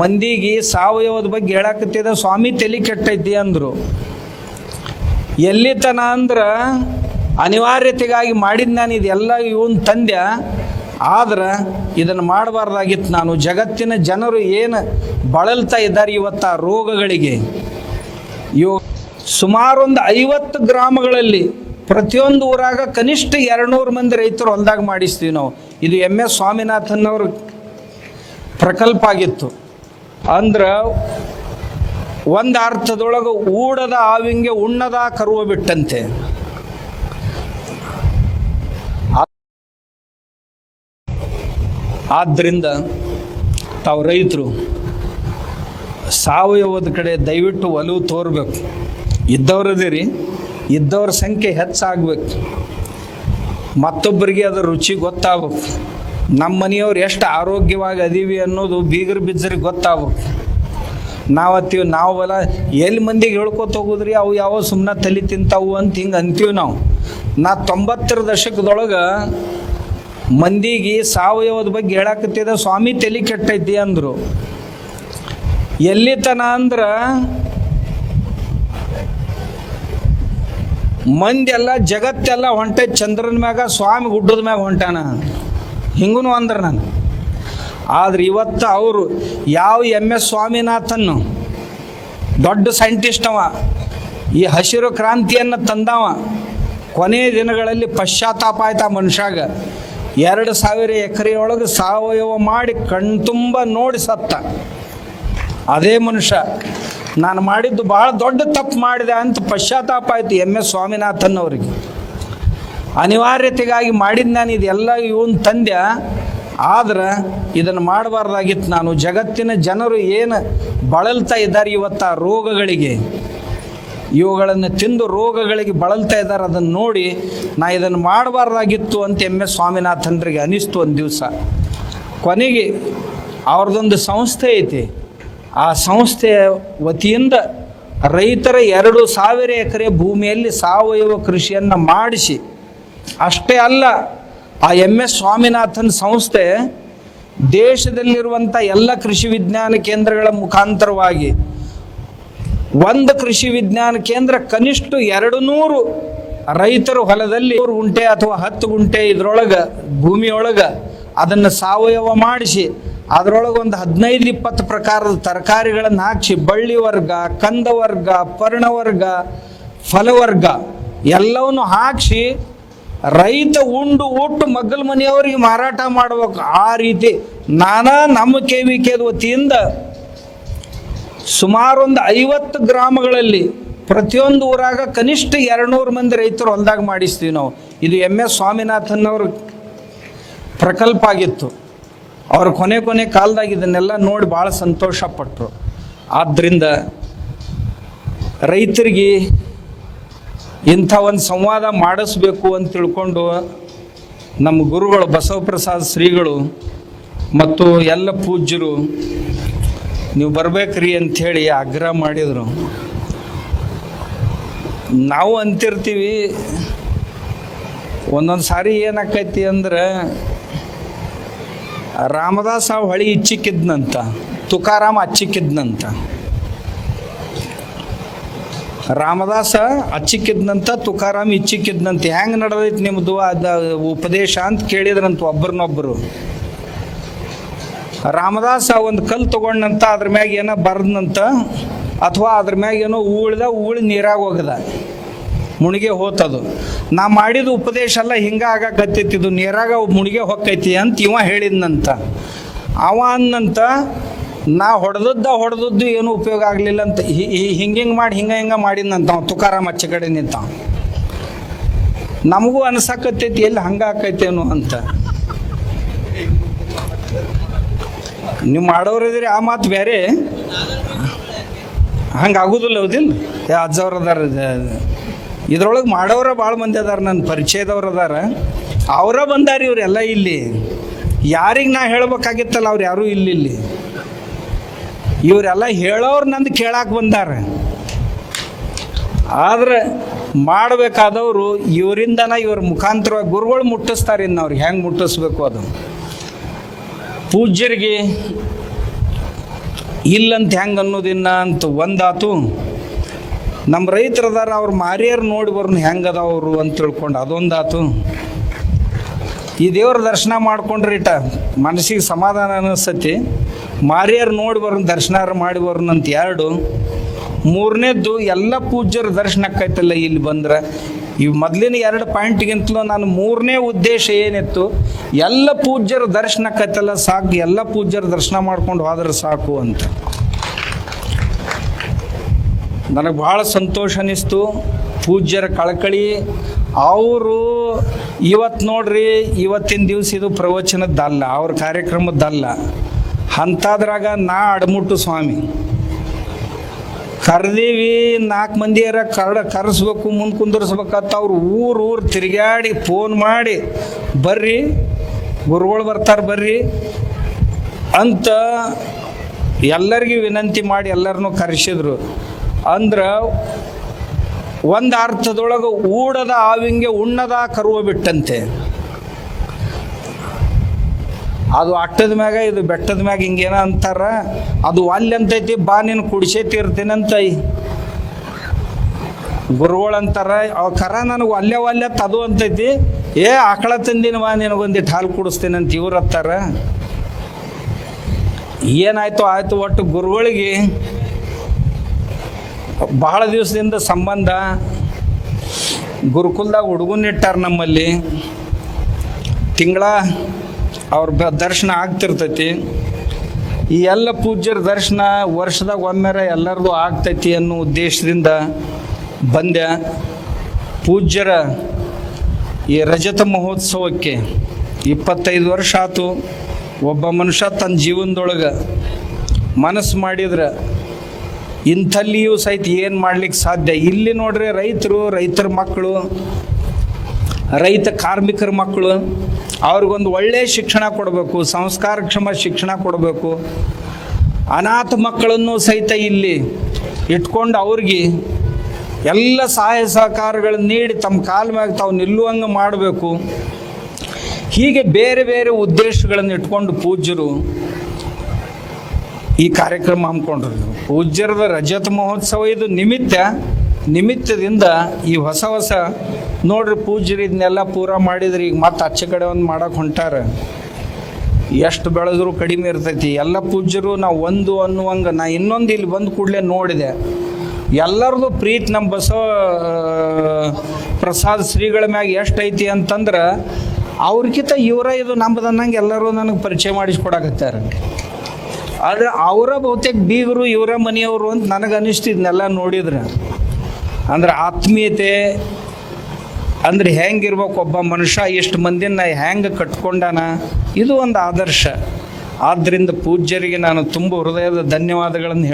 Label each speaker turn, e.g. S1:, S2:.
S1: ಮಂದಿಗೆ ಸಾವಯವದ ಬಗ್ಗೆ ಹೇಳಕತ್ತಿದ ಸ್ವಾಮಿ ತಲೆ ಕೆಟ್ಟೈತಿ ಅಂದರು. ಎಲ್ಲಿತನ ಅಂದ್ರೆ ಅನಿವಾರ್ಯತೆಗಾಗಿ ಮಾಡಿದ್ದು ನಾನು ಇದೆಲ್ಲ ಇವನ್ ತಂದೆ, ಆದ್ರೆ ಇದನ್ನು ಮಾಡಬಾರ್ದಾಗಿತ್ತು ನಾನು. ಜಗತ್ತಿನ ಜನರು ಏನು ಬಳಲ್ತಾ ಇದ್ದಾರೆ ಇವತ್ತು ಆ ರೋಗಗಳಿಗೆ. ಸುಮಾರು ಒಂದು 50 ಗ್ರಾಮಗಳಲ್ಲಿ ಪ್ರತಿಯೊಂದು ಊರಾಗ ಕನಿಷ್ಠ 200 ಮಂದಿ ರೈತರು ಹೊಲ್ದಾಗ ಮಾಡಿಸ್ತೀವಿ ನಾವು. ಇದು MS ಸ್ವಾಮಿನಾಥನ್ ಅವ್ರ ಪ್ರಕಲ್ಪ ಆಗಿತ್ತು. ಅಂದ್ರೆ ಒಂದು ಅರ್ಥದೊಳಗೆ ಊಡದ ಆವಿಂಗೆ ಉಣ್ಣದ ಕರುವ ಬಿಟ್ಟಂತೆ. ಆದ್ದರಿಂದ ತಾವು ರೈತರು ಸಾವಯವದ ಕಡೆ ದಯವಿಟ್ಟು ಒಲವು ತೋರ್ಬೇಕು. ಇದ್ದವ್ರದಿರಿ, ಇದ್ದವ್ರ ಸಂಖ್ಯೆ ಹೆಚ್ಚಾಗಬೇಕು. ಮತ್ತೊಬ್ಬರಿಗೆ ಅದರ ರುಚಿ ಗೊತ್ತಾಗಬೇಕು. ನಮ್ಮ ಮನೆಯವ್ರು ಎಷ್ಟು ಆರೋಗ್ಯವಾಗಿ ಅದೀವಿ ಅನ್ನೋದು ಬೀಗರು ಬಿಜ್ಜರಿಗೆ ಗೊತ್ತಾಗಬೇಕು. ನಾವಲ್ಲ ಎಲ್ಲಿ ಮಂದಿಗೆ ಹೇಳ್ಕೊತ ಹೋಗುದ್ರಿ, ಅವು ಯಾವ ಸುಮ್ಮನೆ ತಲೆ ತಿಂತಾವು ಅಂತ ಹಿಂಗೆ ಅಂತೀವಿ ನಾವು. 90ರ ದಶಕದೊಳಗೆ ಮಂದಿಗೆ ಸಾವಯವದ ಬಗ್ಗೆ ಹೇಳಕತ್ತಿದ ಸ್ವಾಮಿ ತಲೆ ಕೆಟ್ಟೈತಿ ಅಂದರು. ಎಲ್ಲಿತನ ಅಂದ್ರೆ ಮಂದಿ ಎಲ್ಲ ಜಗತ್ತೆಲ್ಲ ಹೊಂಟೆ ಚಂದ್ರನ ಮ್ಯಾಗ, ಸ್ವಾಮಿ ಗುಡ್ಡದ ಮ್ಯಾಗ ಹೊಂಟಾನ ಹಿಂಗೂ ಅಂದ್ರೆ ನಾನು. ಆದ್ರೆ ಇವತ್ತು ಅವರು ಯಾವ MS ಸ್ವಾಮಿನಾಥನ್ ದೊಡ್ಡ ಸೈಂಟಿಸ್ಟ್ ಅವ, ಈ ಹಸಿರು ಕ್ರಾಂತಿಯನ್ನು ತಂದವ. ಕೊನೆಯ ದಿನಗಳಲ್ಲಿ ಪಶ್ಚಾತ್ತಾಪ ಆಯ್ತು ಆ ಮನುಷ್ಯಾಗ. 2000 ಎಕರೆಯೊಳಗೆ ಸಾವಯವ ಮಾಡಿ ಕಣ್ತುಂಬ ನೋಡಿ ಸತ್ತ. ಅದೇ ಮನುಷ್ಯ ನಾನು ಮಾಡಿದ್ದು ಭಾಳ ದೊಡ್ಡ ತಪ್ಪು ಮಾಡಿದೆ ಅಂತ ಪಶ್ಚಾತ್ತಾಪ ಆಯಿತು MS ಸ್ವಾಮಿನಾಥನ್ ಅವರಿಗೆ. ಅನಿವಾರ್ಯತೆಗಾಗಿ ಮಾಡಿದ್ದು ನಾನು ಇದೆಲ್ಲ ಇವನ್ ತಂದೆ, ಆದ್ರೆ ಇದನ್ನು ಮಾಡಬಾರ್ದಾಗಿತ್ತು ನಾನು. ಜಗತ್ತಿನ ಜನರು ಏನು ಬಳಲ್ತಾ ಇದ್ದಾರೆ ಇವತ್ತು ಆ ರೋಗಗಳಿಗೆ, ಇವುಗಳನ್ನು ತಿಂದು ರೋಗಗಳಿಗೆ ಬಳಲ್ತಾ ಇದ್ದಾರೆ. ಅದನ್ನು ನೋಡಿ ನಾ ಇದನ್ನು ಮಾಡಬಾರ್ದಾಗಿತ್ತು ಅಂತ MS ಸ್ವಾಮಿನಾಥನ್ರಿಗೆ ಅನಿಸ್ತು ಒಂದು ದಿವಸ. ಕೊನೆಗೆ ಅವ್ರದ್ದೊಂದು ಸಂಸ್ಥೆ ಐತಿ. ಆ ಸಂಸ್ಥೆಯ ವತಿಯಿಂದ ರೈತರ 2000 ಎಕರೆ ಭೂಮಿಯಲ್ಲಿ ಸಾವಯವ ಕೃಷಿಯನ್ನು ಮಾಡಿಸಿ, ಅಷ್ಟೇ ಅಲ್ಲ, ಆ MS ಸ್ವಾಮಿನಾಥನ್ ಸಂಸ್ಥೆ ದೇಶದಲ್ಲಿರುವಂಥ ಎಲ್ಲ ಕೃಷಿ ವಿಜ್ಞಾನ ಕೇಂದ್ರಗಳ ಮುಖಾಂತರವಾಗಿ ಒಂದು ಕೃಷಿ ವಿಜ್ಞಾನ ಕೇಂದ್ರ ಕನಿಷ್ಠ 200 ರೈತರ ಹೊಲದಲ್ಲಿ 100 ಗುಂಟೆ ಅಥವಾ 10 ಗುಂಟೆ ಇದರೊಳಗೆ ಭೂಮಿಯೊಳಗೆ ಅದನ್ನು ಸಾವಯವ ಮಾಡಿಸಿ, ಅದರೊಳಗೆ ಒಂದು 15-20 ಪ್ರಕಾರದ ತರಕಾರಿಗಳನ್ನು ಹಾಕಿಸಿ, ಬಳ್ಳಿ ವರ್ಗ, ಕಂದ ವರ್ಗ, ಪರ್ಣವರ್ಗ, ಫಲವರ್ಗ ಎಲ್ಲವನ್ನು ಹಾಕಿಸಿ ರೈತ ಉಂಡು ಒಟ್ಟು ಮಗ್ಗಲ ಮನೆಯವರಿಗೆ ಮಾರಾಟ ಮಾಡ್ಬೇಕು. ಆ ರೀತಿ ನಮ್ಮ KVK ವತಿಯಿಂದ ಸುಮಾರು ಒಂದು 50 ಗ್ರಾಮಗಳಲ್ಲಿ ಪ್ರತಿಯೊಂದು ಊರಾಗ ಕನಿಷ್ಠ 200 ಮಂದಿ ರೈತರು ಹೊಲ್ದಾಗ ಮಾಡಿಸ್ತೀವಿ ನಾವು. ಇದು MS ಸ್ವಾಮಿನಾಥನ್ ಅವ್ರ ಪ್ರಕಲ್ಪ ಆಗಿತ್ತು. ಅವರು ಕೊನೆ ಕಾಲದಾಗ ಇದನ್ನೆಲ್ಲ ನೋಡಿ ಭಾಳ ಸಂತೋಷಪಟ್ಟರು. ಆದ್ದರಿಂದ ರೈತರಿಗೆ ಇಂಥ ಒಂದು ಸಂವಾದ ಮಾಡಿಸ್ಬೇಕು ಅಂತ ತಿಳ್ಕೊಂಡು ನಮ್ಮ ಗುರುಗಳು ಬಸವಪ್ರಸಾದ್ ಶ್ರೀಗಳು ಮತ್ತು ಎಲ್ಲ ಪೂಜ್ಯರು ನೀವು ಬರ್ಬೇಕ್ರಿ ಅಂಥೇಳಿ ಆಗ್ರಹ ಮಾಡಿದರು. ನಾವು ಅಂತಿರ್ತೀವಿ, ಒಂದೊಂದು ಸಾರಿ ಏನಾಕೈತಿ ಅಂದ್ರೆ ರಾಮದಾಸ ಹೊಳಿ ಇಚ್ಚಿಕ್ಕಿದ್ನಂತ, ತುಕಾರಾಮ ಅಚ್ಚಿಕ್ಕಿದ್ನಂತ. ರಾಮದಾಸ ಅಚ್ಚಿಕ್ಕಿದ್ನಂತ, ತುಕಾರಾಮ್ ಇಚ್ಚಿಕ್ಕಿದ್ನಂತ. ಹೆಂಗೆ ನಡೆದೈತಿ ನಿಮ್ಮದು ಅದು ಉಪದೇಶ ಅಂತ ಕೇಳಿದ್ರಂತ ಒಬ್ಬರನ್ನೊಬ್ಬರು. ರಾಮದಾಸ ಒಂದು ಕಲ್ಲು ತೊಗೊಂಡಂತ, ಅದ್ರ ಮ್ಯಾಗ ಏನೋ ಬರ್ದಂತ, ಅಥವಾ ಅದ್ರ ಮ್ಯಾಗ ಏನೋ ಉಳಿ ನೀರಾಗ ಹೋಗದ, ಮುಣಿಗೆ ಹೋತದು. ನಾ ಮಾಡಿದ ಉಪದೇಶ ಎಲ್ಲ ಹಿಂಗೆ ಆಗಕತ್ತೈತಿ, ಇದು ನೀರಾಗ ಮುಣಿಗೆ ಹೊಕ್ಕೈತಿ ಅಂತ ಇವ ಹೇಳಿದ್ನಂತ. ಅವ ಅನ್ನಂತ ನಾ ಹೊಡೆದದ್ದು ಏನೂ ಉಪಯೋಗ ಆಗಲಿಲ್ಲ ಅಂತ ಹಿಂಗೆ ಮಾಡಿ ಹಿಂಗೆ ಮಾಡಿದ್ನಂತ ಅವ ತುಕಾರಾಮ್ ಅಚ್ಚ ಕಡೆ ನಿಂತ. ನಮಗೂ ಅನ್ಸಕತ್ತೈತಿ ಎಲ್ಲಿ ಹಂಗೆ ಆಕೈತೇನು ಅಂತ. ನೀವು ಮಾಡೋರಿದ್ರಿ ಆ ಮಾತು ಬೇರೆ, ಹಂಗೆ ಆಗೋದಿಲ್ಲ. ಹೌದಿಲ್ಲ? ಅಜ್ಜವ್ರು ಅದಾರ, ಇದ್ರೊಳಗೆ ಮಾಡೋರ ಭಾಳ ಮಂದಿ ಅದಾರ, ನನ್ನ ಪರಿಚಯದವ್ರು ಅದಾರ, ಅವರ ಬಂದಾರ ಇವರೆಲ್ಲ ಇಲ್ಲಿ. ಯಾರಿಗೆ ನಾ ಹೇಳ್ಬೇಕಾಗಿತ್ತಲ್ಲ ಅವ್ರು ಯಾರೂ ಇಲ್ಲಿ. ಇವರೆಲ್ಲ ಹೇಳೋರು ನಂದು ಕೇಳಕ್ಕೆ ಬಂದಾರ. ಆದ್ರೆ ಮಾಡಬೇಕಾದವರು ಇವರಿಂದನ, ಇವ್ರ ಮುಖಾಂತರವಾಗಿ ಗುರುಗಳು ಮುಟ್ಟಿಸ್ತಾರೆ. ಇನ್ನು ಅವ್ರಿಗೆ ಹೆಂಗೆ ಮುಟ್ಟಿಸ್ಬೇಕು ಅದು. ಪೂಜ್ಯರಿಗೆ ಇಲ್ಲಂತ ಹೆಂಗೆ ಅನ್ನೋದಿನ್ನ ಅಂತ ಒಂದಾತು. ನಮ್ಮ ರೈತರದಾರ ಅವ್ರ ಮಾರಿಯರು ನೋಡಿ ಬರ್ನ ಹೆಂಗದವರು ಅಂತ ತಿಳ್ಕೊಂಡು ಅದೊಂದಾತು. ಈ ದೇವ್ರ ದರ್ಶನ ಮಾಡ್ಕೊಂಡ್ರೆ ಮನಸ್ಸಿಗೆ ಸಮಾಧಾನ ಅನಿಸ್ತತಿ. ಮಾರಿಯರು ನೋಡಿ ಬರ್ನ ದರ್ಶನ ಮಾಡಿ ಬರ್ನಂತ ಎರಡು. ಮೂರನೇದ್ದು ಎಲ್ಲ ಪೂಜ್ಯರ ದರ್ಶನ ಆಕೈತಲ್ಲ ಇಲ್ಲಿ ಬಂದ್ರೆ. ಇವು ಮೊದಲಿನ 2 ಪಾಯಿಂಟ್ಗಿಂತಲೂ ನಾನು 3ನೇ ಉದ್ದೇಶ ಏನಿತ್ತು, ಎಲ್ಲ ಪೂಜ್ಯರ ದರ್ಶನ ಆಕೈತಲ್ಲ ಸಾಕು, ಎಲ್ಲ ಪೂಜ್ಯರ ದರ್ಶನ ಮಾಡ್ಕೊಂಡು ಹೋದ್ರೆ ಸಾಕು ಅಂತ. ನನಗೆ ಭಾಳ ಸಂತೋಷ ಅನ್ನಿಸ್ತು. ಪೂಜ್ಯರ ಕಳಕಳಿ ಅವರು ಇವತ್ತು ನೋಡ್ರಿ, ಇವತ್ತಿನ ದಿವಸ ಇದು ಪ್ರವಚನದ್ದಲ್ಲ, ಅವ್ರ ಕಾರ್ಯಕ್ರಮದ್ದಲ್ಲ. ಅಂಥದ್ರಾಗ ನಾ ಅಡಮುಟ್ಟು ಸ್ವಾಮಿ ಕರೆದೀವಿ, 4 ಮಂದಿಯರ ಕರೆಸ್ಬೇಕು, ಮುಂದೆ ಕುಂದರ್ಸ್ಬೇಕಂತ ಅವ್ರು ಊರು ತಿರುಗಾಡಿ ಫೋನ್ ಮಾಡಿ ಬರ್ರಿ ಗುರುಗಳು ಬರ್ತಾರೆ ಬರ್ರಿ ಅಂತ ಎಲ್ಲರಿಗೂ ವಿನಂತಿ ಮಾಡಿ ಎಲ್ಲರನ್ನೂ ಕರೆಸಿದ್ರು. ಅಂದ್ರೆ ಒಂದು ಅರ್ಥದೊಳಗೆ ಊಡದ ಆವಿಂಗೆ ಉಣ್ಣದ ಕರುವ ಬಿಟ್ಟಂತೆ. ಅದು ಅಟ್ಟದ ಮ್ಯಾಗ ಇದು ಬೆಟ್ಟದ ಮ್ಯಾಗ ಹಿಂಗೇನ ಅಂತಾರ, ಅದು ಅಲ್ಲಿ ಅಂತೈತಿ, ಬಾ ನೀನು ಕುಡಿಸೇತಿ ಇರ್ತೀನಂತ ಗುರುಗಳು ಅಂತಾರ. ಅವ ಕರ ನನಗೆ ಅಲ್ಲೇ ತದು ಅಂತೈತಿ, ಆಕಳ ತಂದಿನ ಬಾ ನಿನಗೊಂದಿಟ್ಟು ಹಾಲು ಕುಡಿಸ್ತೀನಂತ ಇವ್ರು ಹತ್ತಾರ. ಏನಾಯ್ತು ಆಯ್ತು. ಒಟ್ಟು ಗುರುಗಳಿಗೆ ಬಹಳ ದಿವಸದಿಂದ ಸಂಬಂಧ. ಗುರುಕುಲದಾಗ ಹುಡುಗನಿಟ್ಟಾರ ನಮ್ಮಲ್ಲಿ, ತಿಂಗಳ ಅವ್ರ ದರ್ಶನ ಆಗ್ತಿರ್ತೈತಿ. ಈ ಎಲ್ಲ ಪೂಜ್ಯರ ದರ್ಶನ ವರ್ಷದಾಗ ಒಮ್ಮೆರ ಎಲ್ಲರದು ಆಗ್ತೈತಿ ಅನ್ನೋ ಉದ್ದೇಶದಿಂದ ಬಂದೆ. ಪೂಜ್ಯರ ಈ ರಜತ ಮಹೋತ್ಸವಕ್ಕೆ 25 ವರ್ಷ ಆಯ್ತು. ಒಬ್ಬ ಮನುಷ್ಯ ತನ್ನ ಜೀವನದೊಳಗೆ ಮನಸ್ಸು ಮಾಡಿದ್ರೆ ಇಂಥಲ್ಲಿಯೂ ಸಹಿತ ಏನು ಮಾಡ್ಲಿಕ್ಕೆ ಸಾಧ್ಯ. ಇಲ್ಲಿ ನೋಡ್ರಿ ರೈತರ ಮಕ್ಕಳು, ರೈತ ಕಾರ್ಮಿಕರ ಮಕ್ಕಳು, ಅವ್ರಿಗೊಂದು ಒಳ್ಳೆಯ ಶಿಕ್ಷಣ ಕೊಡಬೇಕು, ಸಂಸ್ಕಾರಕ್ಷಮ ಶಿಕ್ಷಣ ಕೊಡಬೇಕು. ಅನಾಥ ಮಕ್ಕಳನ್ನು ಸಹಿತ ಇಲ್ಲಿ ಇಟ್ಕೊಂಡು ಅವ್ರಿಗೆ ಎಲ್ಲ ಸಹಾಯ ಸಹಕಾರಗಳನ್ನು ನೀಡಿ ತಮ್ಮ ಕಾಲ ಮ್ಯಾಗ ತಾವು ನಿಲ್ಲುವಂಗೆ ಮಾಡಬೇಕು. ಹೀಗೆ ಬೇರೆ ಬೇರೆ ಉದ್ದೇಶಗಳನ್ನು ಇಟ್ಕೊಂಡು ಪೂಜ್ಯರು ಈ ಕಾರ್ಯಕ್ರಮ ಹಮ್ಮಿಕೊಂಡ್ರು. ಪೂಜ್ಯರದ ರಜತ ಮಹೋತ್ಸವ ಇದು ನಿಮಿತ್ತದಿಂದ ಈ ಹೊಸ ನೋಡ್ರಿ ಪೂಜ್ಯರು ಇದನ್ನೆಲ್ಲ ಪೂರ ಮಾಡಿದ್ರೆ ಈಗ ಮತ್ತೆ ಆಚೆ ಕಡೆ ಒಂದು ಮಾಡಕ್ಕೆ ಹೊಂಟಾರ. ಎಷ್ಟು ಬೆಳೆದ್ರು ಕಡಿಮೆ ಇರ್ತೈತಿ. ಎಲ್ಲ ಪೂಜ್ಯರು ನಾವು ಒಂದು ಅನ್ನುವಂಗೆ. ನಾ ಇನ್ನೊಂದು ಇಲ್ಲಿ ಬಂದ ಕೂಡಲೇ ನೋಡಿದೆ, ಎಲ್ಲರದು ಪ್ರೀತಿ ನಮ್ಮ ಬಸವ ಪ್ರಸಾದ್ ಶ್ರೀಗಳ ಮ್ಯಾಗ ಎಷ್ಟೈತಿ ಅಂತಂದ್ರೆ ಅವ್ರಿಗಿಂತ ಇದು ನಮ್ಮದನ್ನಂಗೆ ಎಲ್ಲರೂ ನನಗೆ ಪರಿಚಯ ಮಾಡಿಸ್ಕೊಡಕತ್ತಾರೆ. ಆದರೆ ಅವರ ಬಹುತೇಕ ಬೀಗರು ಇವರ ಮನೆಯವರು ಅಂತ ನನಗೆ ಅನ್ನಿಸ್ತಿದ್ನೆಲ್ಲ ನೋಡಿದ್ರೆ. ಅಂದ್ರೆ ಆತ್ಮೀಯತೆ ಅಂದ್ರೆ ಹೆಂಗಿರ್ಬೇಕು, ಒಬ್ಬ ಮನುಷ್ಯ ಎಷ್ಟು ಮಂದಿನ ಹೆಂಗೆ ಕಟ್ಕೊಂಡಾನ, ಇದು ಒಂದು ಆದರ್ಶ. ಆದ್ದರಿಂದ ಪೂಜ್ಯರಿಗೆ ನಾನು ತುಂಬ ಹೃದಯದ ಧನ್ಯವಾದಗಳನ್ನು